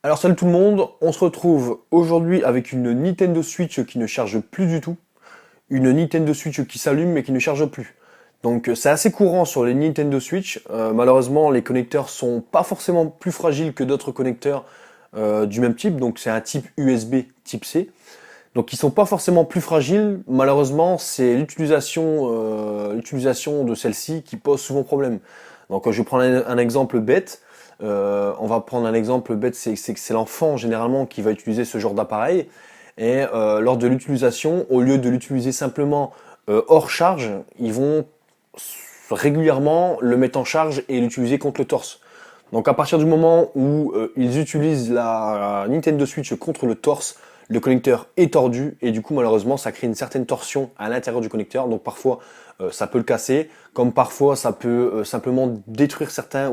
Alors salut tout le monde, on se retrouve aujourd'hui avec une Nintendo Switch qui ne charge plus du tout, une Nintendo Switch qui s'allume mais qui ne charge plus. Donc c'est assez courant sur les Nintendo Switch, malheureusement les connecteurs sont pas forcément plus fragiles que d'autres connecteurs du même type, donc c'est un type USB type C. Donc ils sont pas forcément plus fragiles, malheureusement c'est l'utilisation de celle-ci qui pose souvent problème. Donc je vais prendre un exemple bête. On va prendre un exemple bête, c'est que c'est l'enfant généralement qui va utiliser ce genre d'appareil. Et lors de l'utilisation, au lieu de l'utiliser simplement hors charge, ils vont régulièrement le mettre en charge et l'utiliser contre le torse. Donc à partir du moment où ils utilisent la Nintendo Switch contre le torse, le connecteur est tordu et du coup malheureusement ça crée une certaine torsion à l'intérieur du connecteur. Donc parfois ça peut le casser, comme parfois ça peut simplement détruire certains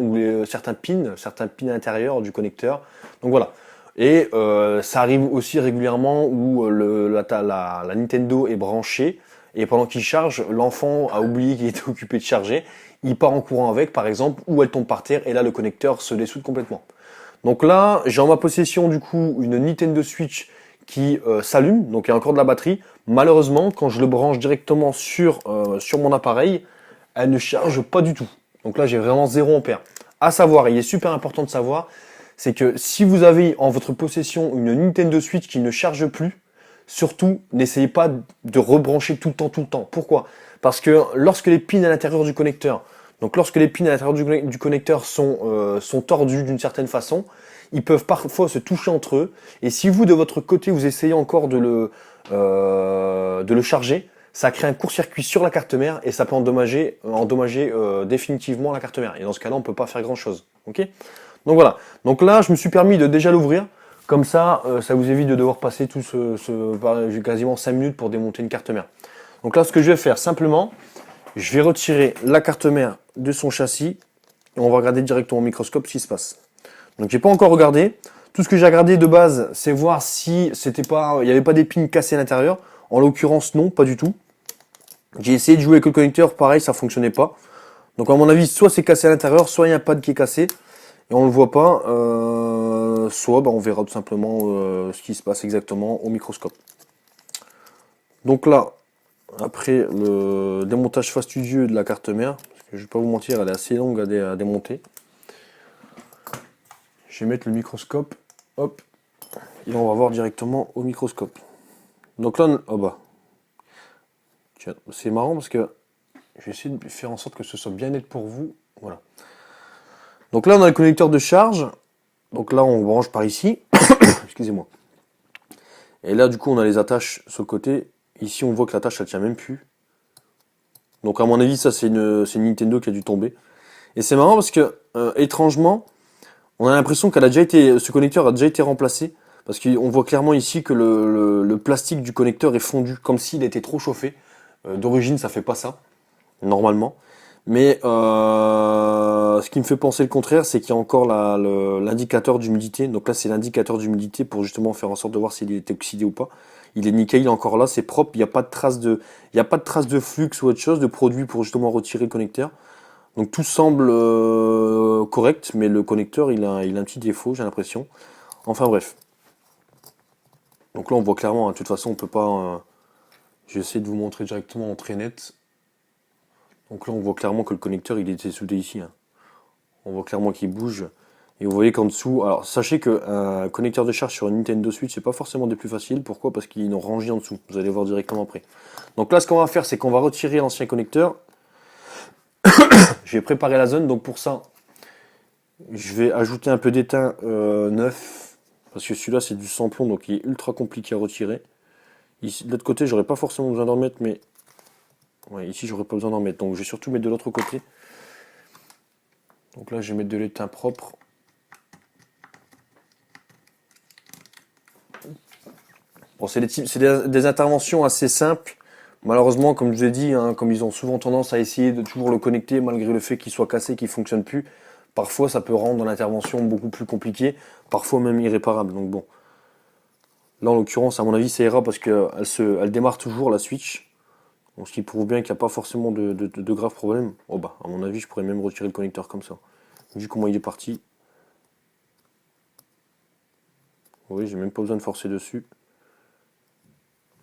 pins intérieurs du connecteur. Donc voilà. Et ça arrive aussi régulièrement où la Nintendo est branchée et pendant qu'il charge, l'enfant a oublié qu'il était occupé de charger, il part en courant avec par exemple, ou elle tombe par terre et là le connecteur se dessoude complètement. Donc là, j'ai en ma possession du coup une Nintendo Switch qui s'allume, donc il y a encore de la batterie. Malheureusement, quand je le branche directement sur mon appareil, elle ne charge pas du tout. Donc là, j'ai vraiment 0 ampère. À savoir, il est super important de savoir, c'est que si vous avez en votre possession une Nintendo Switch qui ne charge plus, surtout, n'essayez pas de rebrancher tout le temps. Pourquoi? Parce que lorsque les pins à l'intérieur du connecteur, donc lorsque les pins à l'intérieur du connecteur sont tordus d'une certaine façon, ils peuvent parfois se toucher entre eux. Et si vous, de votre côté, vous essayez encore de le charger, ça crée un court-circuit sur la carte mère et ça peut endommager définitivement la carte mère. Et dans ce cas-là, on ne peut pas faire grand-chose. Ok? Donc voilà. Donc là, je me suis permis de déjà l'ouvrir. Comme ça vous évite de devoir passer quasiment 5 minutes pour démonter une carte mère. Donc là, ce que je vais faire simplement, je vais retirer la carte mère de son châssis et on va regarder directement au microscope ce qui se passe. Donc j'ai pas encore regardé. Tout ce que j'ai regardé de base, c'est voir si il n'y avait pas des pins cassés à l'intérieur. En l'occurrence, non, pas du tout. J'ai essayé de jouer avec le connecteur, pareil, ça fonctionnait pas. Donc à mon avis, soit c'est cassé à l'intérieur, soit il y a un pad qui est cassé et on le voit pas. Soit on verra tout simplement ce qui se passe exactement au microscope. Donc là, après le démontage fastidieux de la carte mère, parce que je vais pas vous mentir, elle est assez longue à démonter. Je vais mettre le microscope, hop, et on va voir directement au microscope. Donc là, oh bah, tiens, c'est marrant parce que je vais essayer de faire en sorte que ce soit bien net pour vous. Voilà. Donc là, on a le connecteur de charge. Donc là, on branche par ici. Excusez-moi. Et là, du coup, on a les attaches sur le côté. Ici, on voit que l'attache, elle tient même plus. Donc à mon avis, ça, c'est une Nintendo qui a dû tomber. Et c'est marrant parce que, étrangement, on a l'impression ce connecteur a déjà été remplacé. Parce qu'on voit clairement ici que le plastique du connecteur est fondu, comme s'il était trop chauffé. D'origine, ça fait pas ça, normalement. Mais ce qui me fait penser le contraire, c'est qu'il y a encore l'indicateur d'humidité. Donc là, c'est l'indicateur d'humidité pour justement faire en sorte de voir s'il est oxydé ou pas. Il est nickel, il est encore là, c'est propre, il n'y a pas de trace de flux ou autre chose, de produit pour justement retirer le connecteur. Donc tout semble correct, mais le connecteur, il a un petit défaut, j'ai l'impression. Enfin bref. Donc là, on voit clairement, hein, de toute façon, on peut pas. Je vais essayer de vous montrer directement en très net. Donc là, on voit clairement que le connecteur, il était soudé ici, hein. On voit clairement qu'il bouge. Et vous voyez qu'en dessous, alors sachez qu'un connecteur de charge sur une Nintendo Switch, c'est pas forcément des plus faciles. Pourquoi? Parce qu'ils ont rangé en dessous. Vous allez voir directement après. Donc là, ce qu'on va faire, c'est qu'on va retirer l'ancien connecteur. Je vais préparer la zone. Donc pour ça, je vais ajouter un peu d'étain neuf. Parce que celui-là, c'est du sans plomb, donc il est ultra compliqué à retirer. Ici, de l'autre côté, j'aurais pas forcément besoin d'en mettre, mais ouais, ici, j'aurais pas besoin d'en mettre. Donc je vais surtout mettre de l'autre côté. Donc là, je vais mettre de l'étain propre. Bon, c'est des interventions assez simples. Malheureusement, comme je vous ai dit, hein, comme ils ont souvent tendance à essayer de toujours le connecter, malgré le fait qu'il soit cassé, qu'il ne fonctionne plus, parfois ça peut rendre l'intervention beaucoup plus compliquée, parfois même irréparable. Donc bon, là en l'occurrence, à mon avis, ça ira parce qu'elle démarre toujours la Switch. Donc, ce qui prouve bien qu'il n'y a pas forcément de graves problèmes. Oh bah, à mon avis, je pourrais même retirer le connecteur comme ça. Vu comment il est parti. Oui, j'ai même pas besoin de forcer dessus.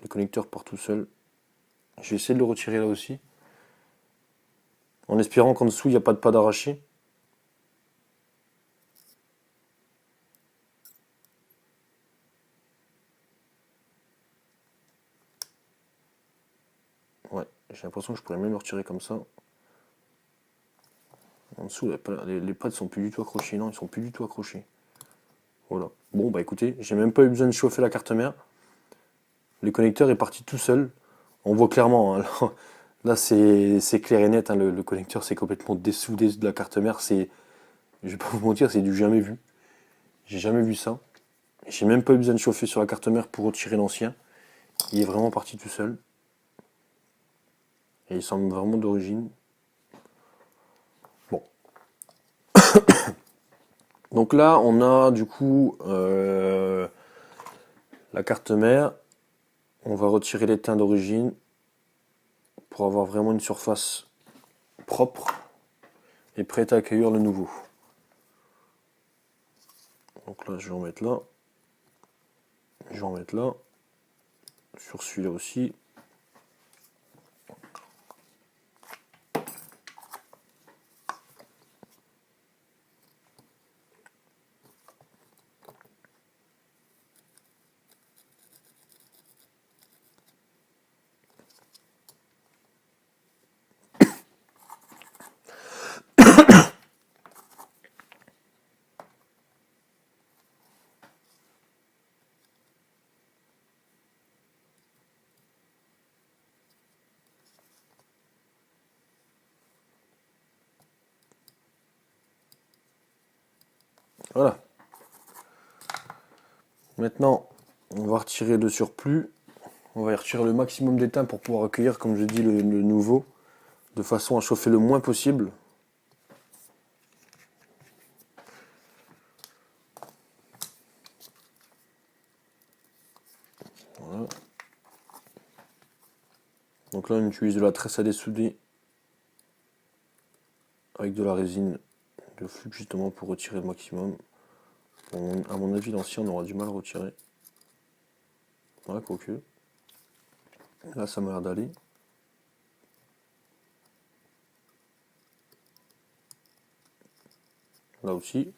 Le connecteur part tout seul. Je vais essayer de le retirer là aussi. En espérant qu'en dessous, il n'y a pas de pas d'arraché. Ouais, j'ai l'impression que je pourrais même le retirer comme ça. En dessous, les pads sont plus du tout accrochés. Non, ils sont plus du tout accrochés. Voilà. Bon, bah écoutez, j'ai même pas eu besoin de chauffer la carte mère. Le connecteur est parti tout seul. On voit clairement, hein, là c'est clair et net, hein, le connecteur c'est complètement dessoudé de la carte mère. Je vais pas vous mentir, c'est du jamais vu. J'ai jamais vu ça. J'ai même pas eu besoin de chauffer sur la carte mère pour retirer l'ancien. Il est vraiment parti tout seul. Et il semble vraiment d'origine. Bon. Donc là, on a du coup la carte mère. On va retirer l'étain d'origine pour avoir vraiment une surface propre et prête à accueillir le nouveau. Donc là, je vais en mettre là. Je vais en mettre là. Sur celui-là aussi. Voilà. Maintenant, on va retirer le surplus. On va y retirer le maximum d'étain pour pouvoir accueillir, comme je dis, le nouveau, de façon à chauffer le moins possible. Voilà. Donc là, on utilise de la tresse à dessouder avec de la résine de flux justement pour retirer le maximum. Bon, à mon avis, l'ancien, on aura du mal à retirer. Voilà, quoique. Là, ça m'a l'air d'aller. Là aussi.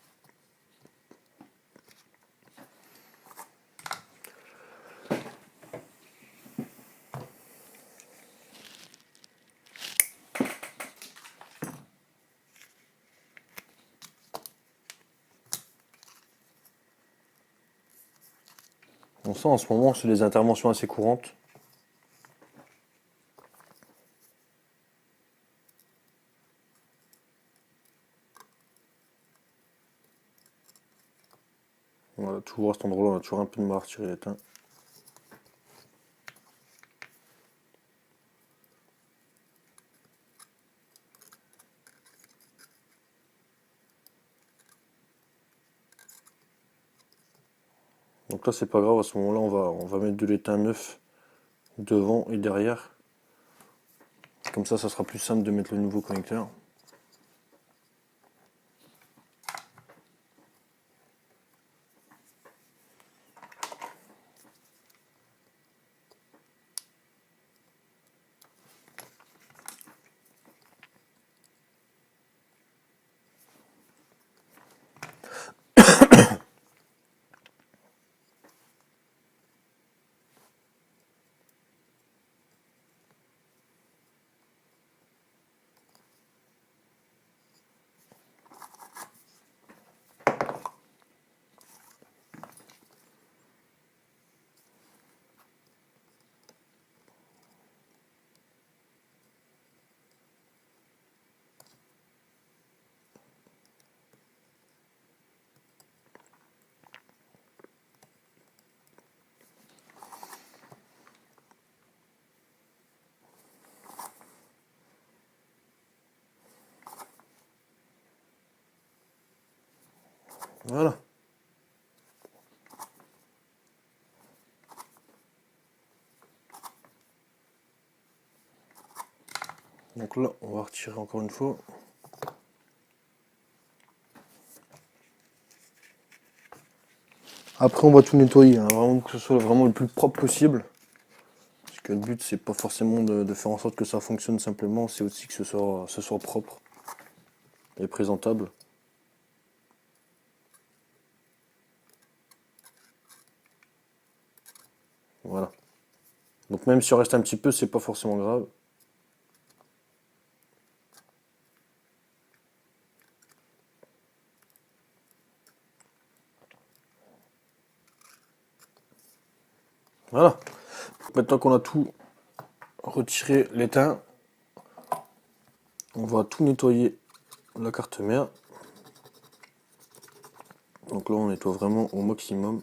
On sent en ce moment, c'est des interventions assez courantes. Voilà, toujours à cet endroit-là, on a toujours un peu de mal à retirer l'étain. Donc là, c'est pas grave, à ce moment-là, on va mettre de l'étain neuf devant et derrière. Comme ça sera plus simple de mettre le nouveau connecteur. Voilà. Donc là, on va retirer encore une fois. Après, on va tout nettoyer, hein, vraiment que ce soit vraiment le plus propre possible. Parce que le but, c'est pas forcément de faire en sorte que ça fonctionne simplement, c'est aussi que ce soit propre et présentable. Voilà. Donc même si on reste un petit peu, c'est pas forcément grave. Voilà. Maintenant qu'on a tout retiré l'étain, on va tout nettoyer la carte mère. Donc là, on nettoie vraiment au maximum.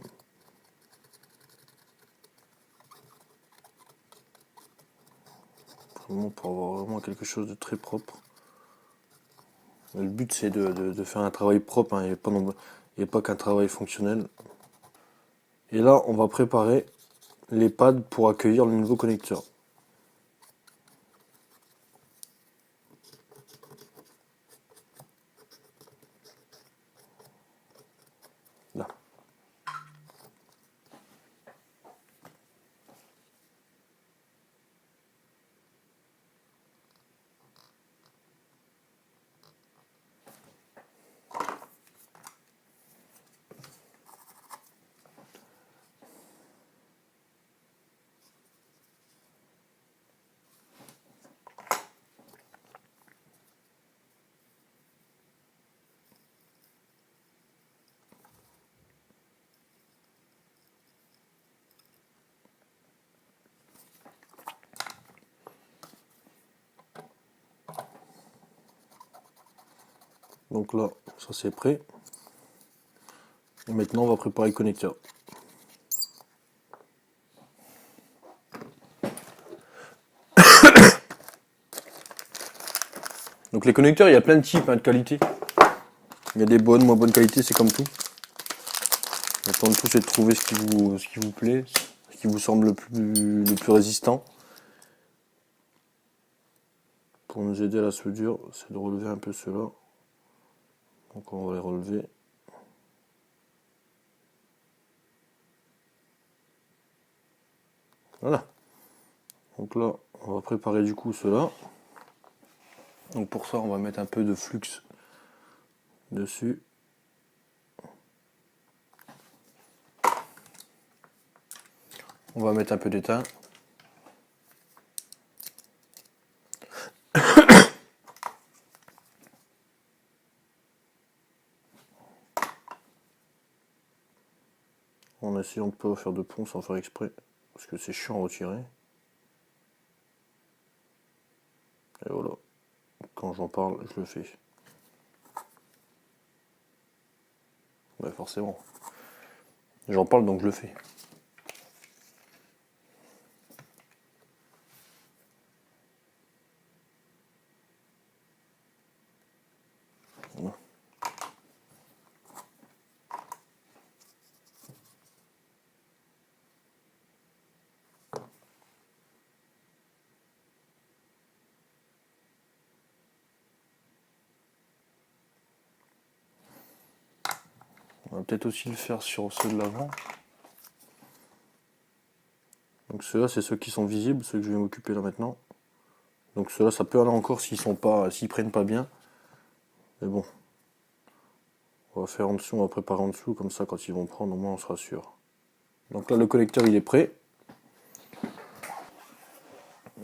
Vraiment pour avoir vraiment quelque chose de très propre. Le but, c'est de faire un travail propre, hein, et pas qu'un travail fonctionnel. Et là, on va préparer les pads pour accueillir le nouveau connecteur. Là. Donc là, ça c'est prêt. Et maintenant, on va préparer le connecteur. Donc les connecteurs, il y a plein de types, hein, de qualité. Il y a des bonnes, moins bonnes qualités, c'est comme tout. Maintenant, le tout, c'est de trouver ce qui vous plaît, ce qui vous semble le plus résistant. Pour nous aider à la soudure, c'est de relever un peu cela. Donc on va les relever. Voilà. Donc là, on va préparer du coup cela. Donc pour ça, on va mettre un peu de flux dessus. On va mettre un peu d'étain. En essayant de ne pas faire de pont sans faire exprès. Parce que c'est chiant à retirer. Et voilà. Quand j'en parle, je le fais. Ouais, forcément. J'en parle donc je le fais. Voilà. On va peut-être aussi le faire sur ceux de l'avant. Donc ceux-là, c'est ceux qui sont visibles, ceux que je vais m'occuper là maintenant. Donc ceux-là, ça peut aller encore s'ils prennent pas bien. Mais bon, on va faire en dessous, on va préparer en dessous, comme ça quand ils vont prendre, au moins on sera sûr. Donc là, le connecteur il est prêt.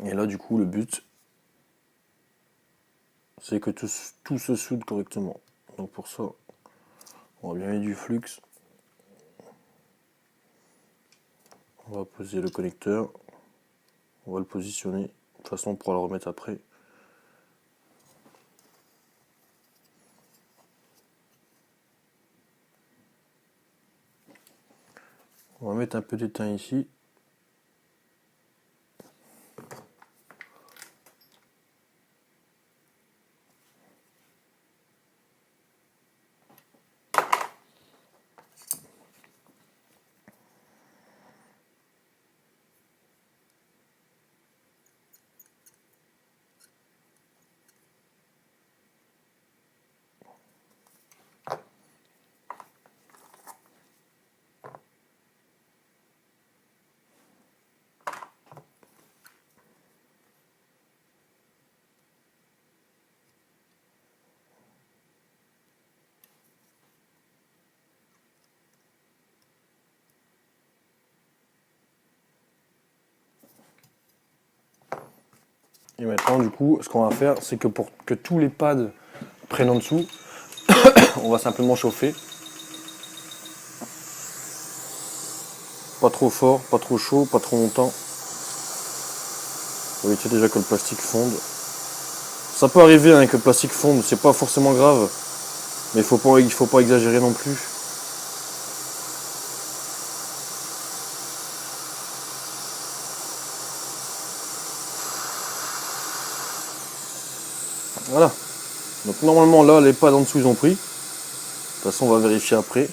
Et là, du coup, le but, c'est que tout se soude correctement. Donc pour ça, on va bien mettre du flux. On va poser le connecteur. On va le positionner. De toute façon, on pourra le remettre après. On va mettre un peu d'étain ici. Et maintenant, du coup, ce qu'on va faire, c'est que pour que tous les pads prennent en dessous, on va simplement chauffer. Pas trop fort, pas trop chaud, pas trop longtemps. Pour éviter déjà que le plastique fonde. Ça peut arriver hein, que le plastique fonde, c'est pas forcément grave. Mais il faut pas exagérer non plus. Voilà. Donc normalement là, les pads en dessous ils ont pris. De toute façon, on va vérifier après.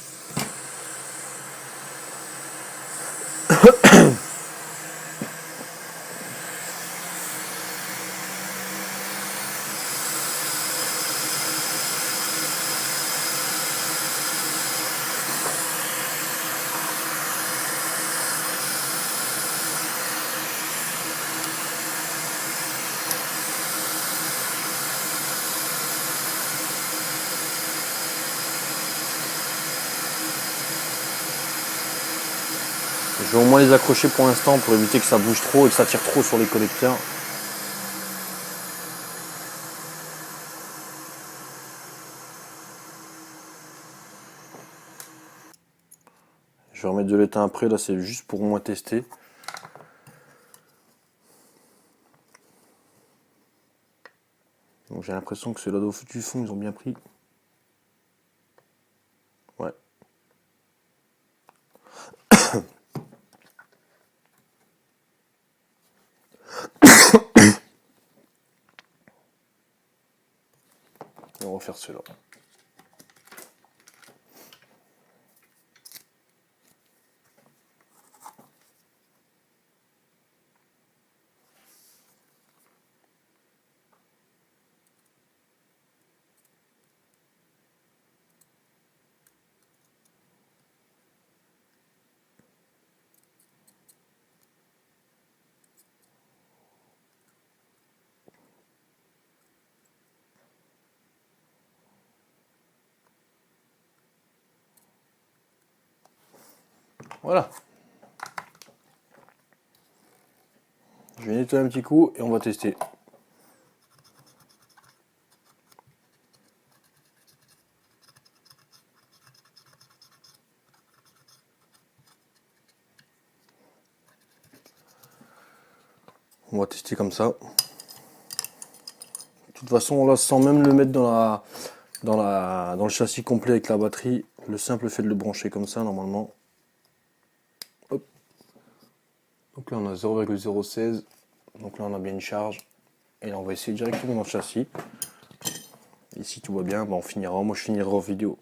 Je vais au moins les accrocher pour l'instant pour éviter que ça bouge trop et que ça tire trop sur les connecteurs. Je vais remettre de l'étain après, là c'est juste pour moi tester. Donc j'ai l'impression que ceux-là du fond ils ont bien pris. Ouais. Et on va refaire ceux-là. Voilà. Je vais nettoyer un petit coup et on va tester. On va tester comme ça. De toute façon, là, sans même le mettre dans le châssis complet avec la batterie, le simple fait de le brancher comme ça, normalement. Hop. Donc là, on a 0,016. Donc là, on a bien une charge. Et là, on va essayer directement dans le châssis. Et si tout va bien, on finira. Moi, je finirai en vidéo.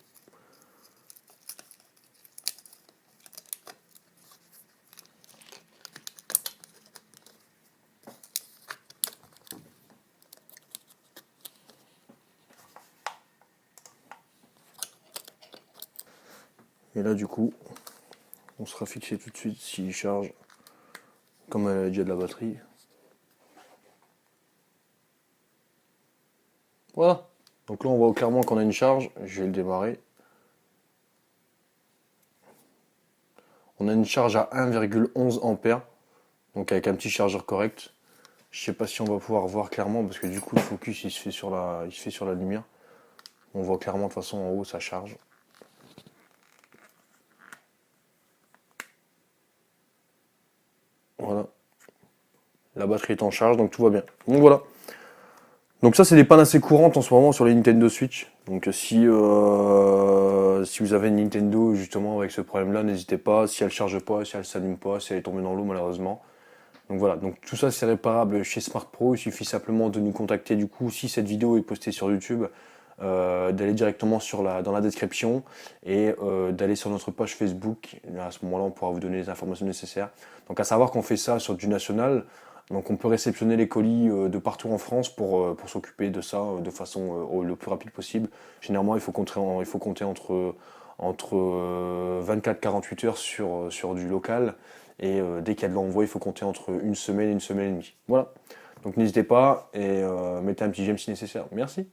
Et là, du coup, on sera fixé tout de suite s'il charge, comme elle a déjà de la batterie. Voilà. Donc là, on voit clairement qu'on a une charge. Je vais le démarrer. On a une charge à 1,11 ampères. Donc avec un petit chargeur correct. Je sais pas si on va pouvoir voir clairement parce que du coup le focus il se fait sur la lumière. On voit clairement de toute façon en haut ça charge. Voilà. La batterie est en charge donc tout va bien. Donc voilà. Donc ça c'est des pannes assez courantes en ce moment sur les Nintendo Switch. Donc si vous avez une Nintendo justement avec ce problème là, n'hésitez pas. Si elle charge pas, si elle s'allume pas, si elle est tombée dans l'eau malheureusement. Donc voilà, donc tout ça c'est réparable chez Smart Pro, il suffit simplement de nous contacter du coup si cette vidéo est postée sur YouTube, d'aller directement dans la description et d'aller sur notre page Facebook. Et à ce moment-là on pourra vous donner les informations nécessaires. Donc à savoir qu'on fait ça sur du national, donc on peut réceptionner les colis de partout en France pour s'occuper de ça de façon le plus rapide possible. Généralement il faut compter entre 24-48 heures sur du local. Et dès qu'il y a de l'envoi, il faut compter entre une semaine et une semaine et demie. Voilà. Donc n'hésitez pas et mettez un petit j'aime si nécessaire. Merci.